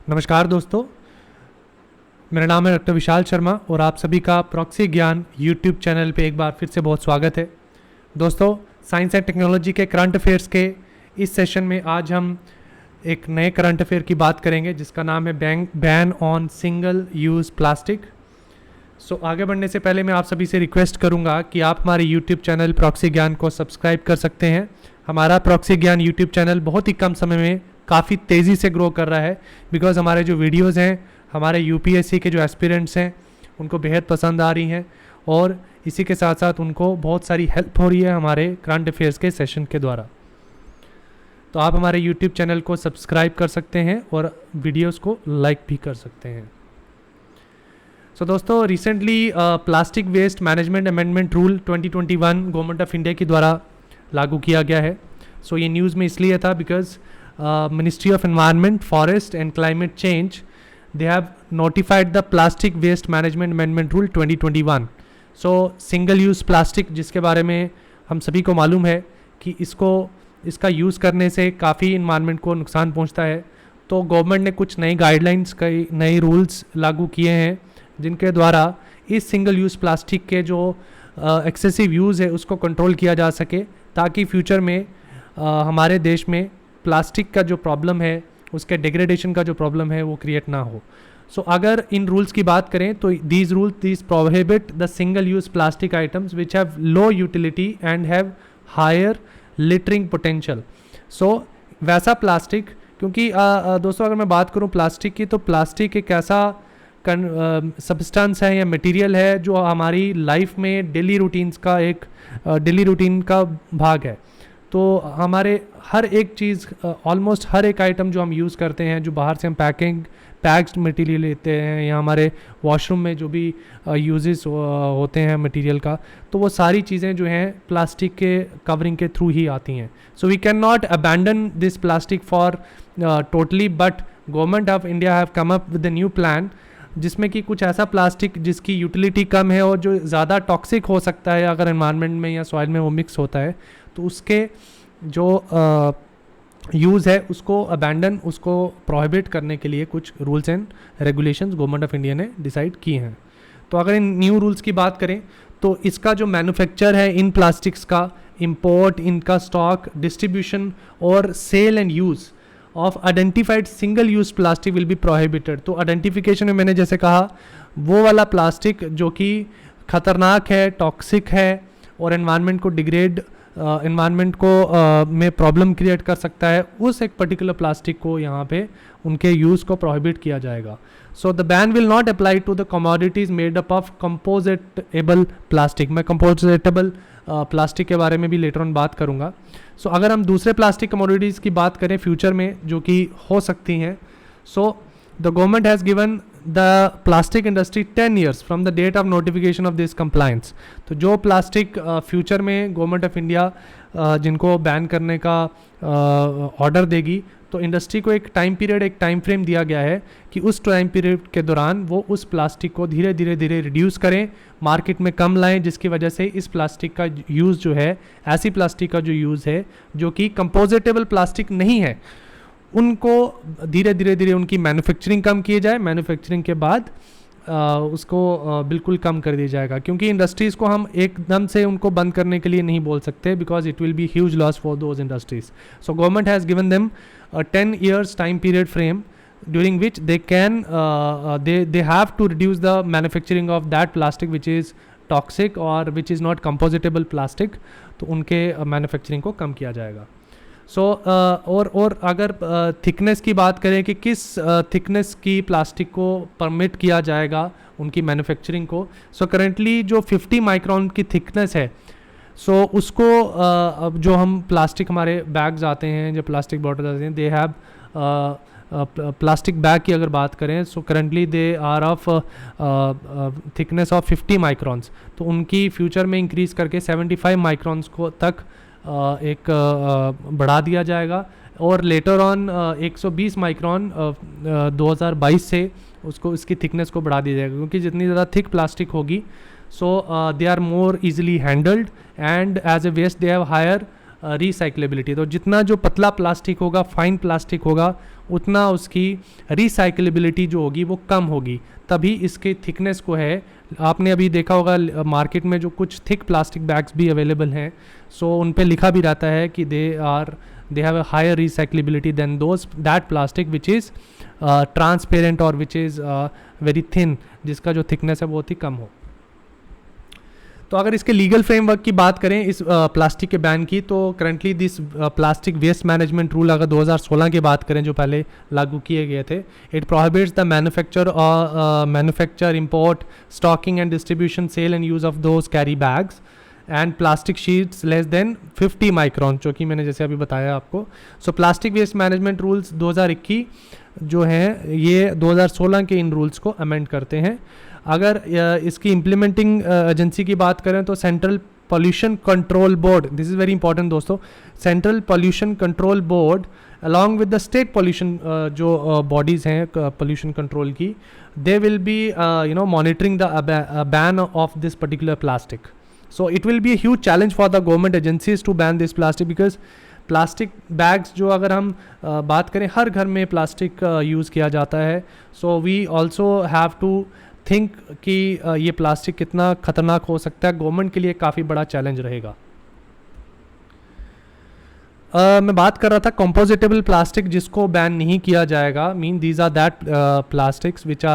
नमस्कार दोस्तों, मेरा नाम है डॉक्टर विशाल शर्मा और आप सभी का प्रॉक्सी ज्ञान यूट्यूब चैनल पे एक बार फिर से बहुत स्वागत है। दोस्तों, साइंस एंड टेक्नोलॉजी के करंट अफेयर्स के इस सेशन में आज हम एक नए करंट अफेयर की बात करेंगे जिसका नाम है ban on single use plastic. So आगे बढ़ने से पहले मैं आप सभी से रिक्वेस्ट करूंगा कि आप हमारे यूट्यूब चैनल प्रॉक्सी ज्ञान को सब्सक्राइब कर सकते हैं। हमारा प्रॉक्सी ज्ञान यूट्यूब चैनल बहुत ही कम समय में काफ़ी तेज़ी से ग्रो कर रहा है बिकॉज हमारे जो वीडियोज़ हैं हमारे यूपीएससी के जो एस्पिरेंट्स हैं उनको बेहद पसंद आ रही हैं और इसी के साथ साथ उनको बहुत सारी हेल्प हो रही है हमारे करंट अफेयर्स के सेशन के द्वारा। तो आप हमारे यूट्यूब चैनल को सब्सक्राइब कर सकते हैं और वीडियोस को लाइक भी कर सकते हैं। सो दोस्तों, recently plastic waste management amendment rule 2021 government of India के द्वारा लागू किया गया है। सो ये न्यूज़ में इसलिए था because ministry of environment, forest and climate change they have notified the plastic waste management amendment rule 2021। so single use plastic जिसके बारे में हम सभी को मालूम है कि इसका यूज़ करने से काफ़ी इन्वायरमेंट को नुकसान पहुंचता है। तो गवर्नमेंट ने कुछ नई गाइडलाइंस, कई नए रूल्स लागू किए हैं जिनके द्वारा इस सिंगल यूज़ प्लास्टिक के जो एक्सेसिव यूज़ है उसको कंट्रोल किया जा सके ताकि फ्यूचर में हमारे देश में प्लास्टिक का जो प्रॉब्लम है, उसके डिग्रेडेशन का जो प्रॉब्लम है वो क्रिएट ना हो। सो अगर इन रूल्स की बात करें तो these prohibit the single use plastic items which have low utility and have higher littering potential. So वैसा प्लास्टिक, क्योंकि दोस्तों अगर मैं बात करूं प्लास्टिक की, तो प्लास्टिक एक ऐसा सब्सटेंस है या मटेरियल है जो हमारी लाइफ में डेली रूटीन का भाग है। तो हमारे हर एक चीज़, ऑलमोस्ट हर एक आइटम जो हम यूज़ करते हैं, जो बाहर से हम पैक्ड मटेरियल लेते हैं या हमारे वॉशरूम में जो भी यूजेस होते हैं मटेरियल का, तो वो सारी चीज़ें जो हैं प्लास्टिक के कवरिंग के थ्रू ही आती हैं। So we can not abandon this plastic for totally, but government of India have come up with a new plan जिसमें कि कुछ ऐसा प्लास्टिक जिसकी यूटिलिटी कम है और जो ज़्यादा टॉक्सिक हो सकता है अगर एनवायरनमेंट में या सॉइल में वो मिक्स होता है, तो उसके जो यूज़ है उसको अबैंडन, उसको प्रोहिबिट करने के लिए कुछ rules and regulations government of India ने डिसाइड किए हैं। तो अगर इन न्यू रूल्स की बात करें तो इसका जो मैन्युफैक्चर है इन प्लास्टिक्स का, इंपोर्ट, इनका स्टॉक, डिस्ट्रीब्यूशन और sale and use of identified single use plastic will be prohibited. तो आइडेंटिफिकेशन में मैंने जैसे कहा, वो वाला प्लास्टिक जो कि ख़तरनाक है, टॉक्सिक है और एनवायरनमेंट को में प्रॉब्लम क्रिएट कर सकता है, उस एक पर्टिकुलर प्लास्टिक को यहाँ पे उनके यूज़ को प्रोहिबिट किया जाएगा। So the ban will not apply to the commodities made up of compostable plastic. मैं कंपोजिटेबल प्लास्टिक के बारे में भी लेटर ऑन बात करूँगा। सो अगर हम दूसरे प्लास्टिक कमोडिटीज़ की बात करें फ्यूचर में जो कि हो सकती हैं, so the government has given the plastic industry 10 years from the date of notification of this compliance. तो जो प्लास्टिक फ्यूचर में गवर्नमेंट ऑफ इंडिया जिनको बैन करने का ऑर्डर देगी, तो इंडस्ट्री को एक टाइम फ्रेम दिया गया है कि उस टाइम पीरियड के दौरान वो उस प्लास्टिक को धीरे धीरे रिड्यूस करें, मार्केट में कम लाएं, जिसकी वजह से इस प्लास्टिक का यूज़ जो है, ऐसी प्लास्टिक का जो यूज़ है जो कि कंपोजिटेबल प्लास्टिक नहीं है, उनको धीरे धीरे उनकी मैन्युफैक्चरिंग कम किए जाए। मैन्युफैक्चरिंग के बाद उसको बिल्कुल कम कर दिया जाएगा, क्योंकि इंडस्ट्रीज़ को हम एकदम से उनको बंद करने के लिए नहीं बोल सकते because it will be huge loss for those industries. So government has given them 10 years time period frame during which they have to reduce the manufacturing of that plastic which is toxic or which is not compositable plastic। तो उनके manufacturing को कम किया जाएगा। और अगर thickness की बात करें कि किस थिकनेस की प्लास्टिक को परमिट किया जाएगा उनकी मैन्युफैक्चरिंग को, सो करेंटली जो 50 माइक्रोन की थिकनेस है, सो उसको अब जो हम प्लास्टिक, हमारे बैग्स आते हैं, जो प्लास्टिक बॉटल आते हैं, दे हैव प्लास्टिक बैग की अगर बात करें, so currently they are of thickness of 50 microns. तो उनकी फ्यूचर में इंक्रीज़ करके 75 माइक्रॉन्स को तक एक बढ़ा दिया जाएगा और लेटर ऑन 120 माइक्रॉन 2022 से उसको, इसकी थिकनेस को बढ़ा दिया जाएगा, क्योंकि जितनी ज़्यादा थिक प्लास्टिक होगी, so they are more easily handled and as a waste they have higher recyclability. तो जितना जो पतला प्लास्टिक होगा, फाइन प्लास्टिक होगा, उतना उसकी रिसाइकलेबिलिटी जो होगी वो कम होगी, तभी इसके थिकनेस को है। आपने अभी देखा होगा मार्केट में जो कुछ थिक प्लास्टिक बैग्स भी अवेलेबल हैं, सो उन पे लिखा भी रहता है कि they have a higher recyclability than that plastic which is transparent और विच इज़ वेरी थिन, जिसका जो थिकनेस है बहुत ही कम हो। तो अगर इसके लीगल फ्रेमवर्क की बात करें इस प्लास्टिक के बैन की, तो currently this plastic waste management rule अगर 2016 की बात करें जो पहले लागू किए गए थे, it prohibits the manufacture import stocking and distribution sale and use of those carry bags and plastic sheets less than 50 micron, जो कि मैंने जैसे अभी बताया आपको। So plastic waste management rules 2021 जो हैं ये 2016 के इन रूल्स को अमेंड करते हैं। अगर इसकी इम्प्लीमेंटिंग एजेंसी की बात करें तो central pollution control board, this is very important दोस्तों, central pollution control board along with the state pollution जो बॉडीज़ हैं पोल्यूशन कंट्रोल की, they will be monitoring the ban of this particular plastic. So it will be a huge challenge for the government agencies to ban this plastic because plastic bags जो अगर हम बात करें हर घर में plastic use किया जाता है। So we also have to think कि ये प्लास्टिक कितना ख़तरनाक हो सकता है, गवर्नमेंट के लिए काफ़ी बड़ा चैलेंज रहेगा। मैं बात कर रहा था कंपोजिटेबल प्लास्टिक जिसको बैन नहीं किया जाएगा, mean these are that plastics which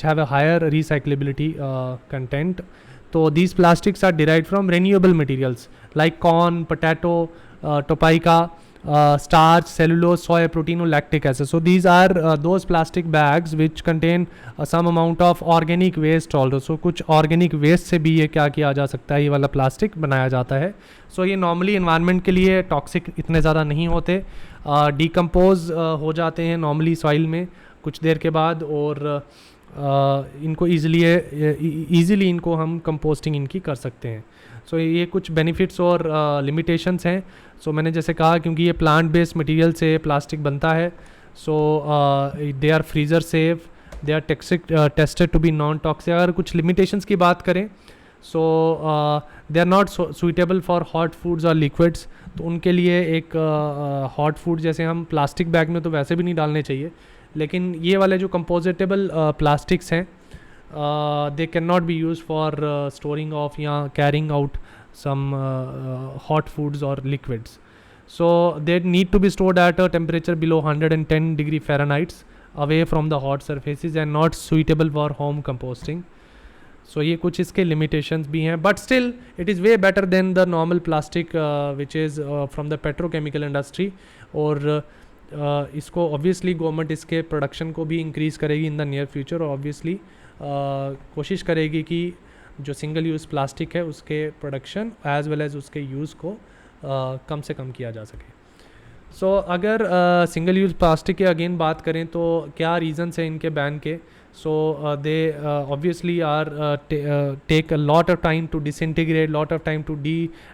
have a higher recyclability content. तो these plastics are derived from renewable materials like corn, potato, topaica, starch, cellulose, soy protein or lactic acid. So these are those plastic bags which contain some amount of organic waste also. So कुछ organic waste से भी ये क्या किया जा सकता है, ये वाला प्लास्टिक बनाया जाता है। So ये नॉर्मली इन्वायरमेंट के लिए टॉक्सिक इतने ज़्यादा नहीं होते, डिकम्पोज हो जाते हैं नॉर्मली सॉइल में कुछ देर के बाद, और इनको ईज़िली इनको हम कंपोस्टिंग इनकी कर सकते हैं। सो ये कुछ बेनिफिट्स और लिमिटेशंस हैं। सो मैंने जैसे कहा क्योंकि ये प्लांट बेस्ड मटेरियल से प्लास्टिक बनता है, so they are freezer safe, they are tested to be non toxic. अगर कुछ लिमिटेशंस की बात करें, so they are not suitable for hot foods और लिक्विड्स। तो उनके लिए एक हॉट फूड जैसे हम प्लास्टिक बैग में तो वैसे भी नहीं डालने चाहिए, लेकिन ये वाले जो कंपोजिटेबल प्लास्टिक्स हैं they can not be use for storing of या carrying out some hot foods और liquids. So they need to be stored at a temperature below 110 degree Fahrenheits away from the hot surfaces and not suitable for home composting. So ये कुछ इसके limitations भी हैं, but still it is way better than the normal plastic which is from the petrochemical industry. और इसको obviously government इसके production को भी इंक्रीज़ करेगी इन द नियर फ्यूचर, और ऑब्वियसली कोशिश करेगी कि जो सिंगल यूज़ प्लास्टिक है उसके प्रोडक्शन एज वेल एज़ उसके यूज़ को कम से कम किया जा सके। सो अगर सिंगल यूज़ प्लास्टिक के अगेन बात करें तो क्या रीज़न्स हैं इनके बैन के। So they obviously are take a lot of time to disintegrate, lot of time to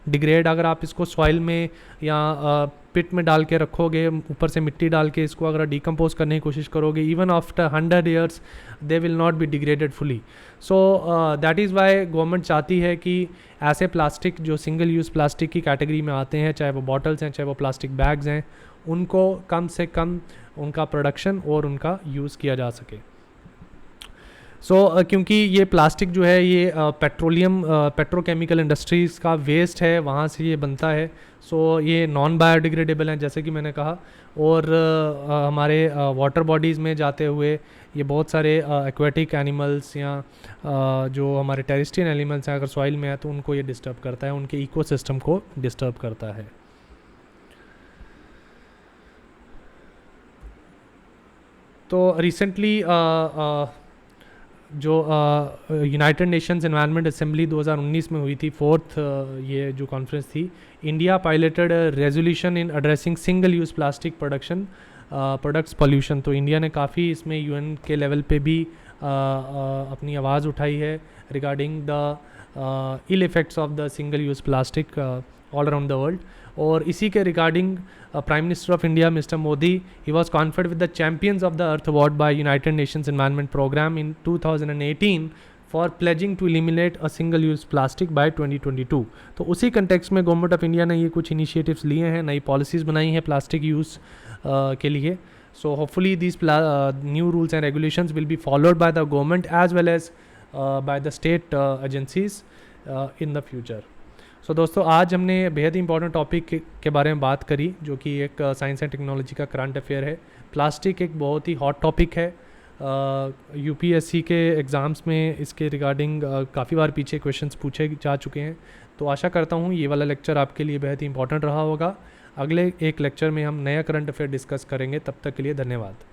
degrade. अगर आप इसको सॉइल में या पिट में डाल के रखोगे, ऊपर से मिट्टी डाल के इसको अगर डिकम्पोज करने की कोशिश करोगे, even after 100 years they will not be degraded fully. So that is why government चाहती है कि ऐसे प्लास्टिक जो सिंगल यूज़ प्लास्टिक की कैटेगरी में आते हैं, चाहे वो बॉटल्स हैं चाहे वो प्लास्टिक बैग्स हैं, उनको कम से कम उनका प्रोडक्शन और उनका यूज़ किया जा सके। क्योंकि ये प्लास्टिक जो है ये पेट्रोकेमिकल इंडस्ट्रीज़ का वेस्ट है, वहाँ से ये बनता है। ये नॉन बायोडिग्रेडेबल हैं जैसे कि मैंने कहा, और हमारे वाटर बॉडीज़ में जाते हुए ये बहुत सारे एक्वेटिक एनिमल्स या जो हमारे टेरेस्ट्रियल एनिमल्स हैं अगर सॉइल में है तो उनको ये डिस्टर्ब करता है, उनके इकोसिस्टम को डिस्टर्ब करता है। तो रिसेंटली जो यूनाइटेड नेशंस एनवायरनमेंट असेंबली 2019 में हुई थी, 4th ये जो कॉन्फ्रेंस थी, India piloted resolution in addressing single use plastic products pollution. तो इंडिया ने काफ़ी इसमें यूएन के लेवल पे भी अपनी आवाज़ उठाई है regarding the ill effects of the single use plastic all around the world. और इसी के regarding prime minister of India mister Modi, he was conferred with the champions of the Earth award by United Nations environment programme in 2018 for pledging to eliminate a single use plastic by 2022। तो उसी context में government of India ने ये कुछ initiatives लिए हैं, नई policies बनाई हैं प्लास्टिक यूज़ के लिए। So hopefully these new rules and regulations will be followed by the government as well as by the state agencies in the future. So दोस्तों, आज हमने बेहद ही इंपॉर्टेंट टॉपिक के बारे में बात करी, जो कि एक साइंस एंड टेक्नोलॉजी का करंट अफेयर है। प्लास्टिक एक बहुत ही हॉट टॉपिक है। यूपीएससी के एग्ज़ाम्स में इसके रिगार्डिंग काफ़ी बार पीछे क्वेश्चंस पूछे जा चुके हैं। तो आशा करता हूँ ये वाला लेक्चर आपके लिए बेहद ही इंपॉर्टेंट रहा होगा। अगले एक लेक्चर में हम नया करंट अफेयर डिस्कस करेंगे। तब तक के लिए धन्यवाद।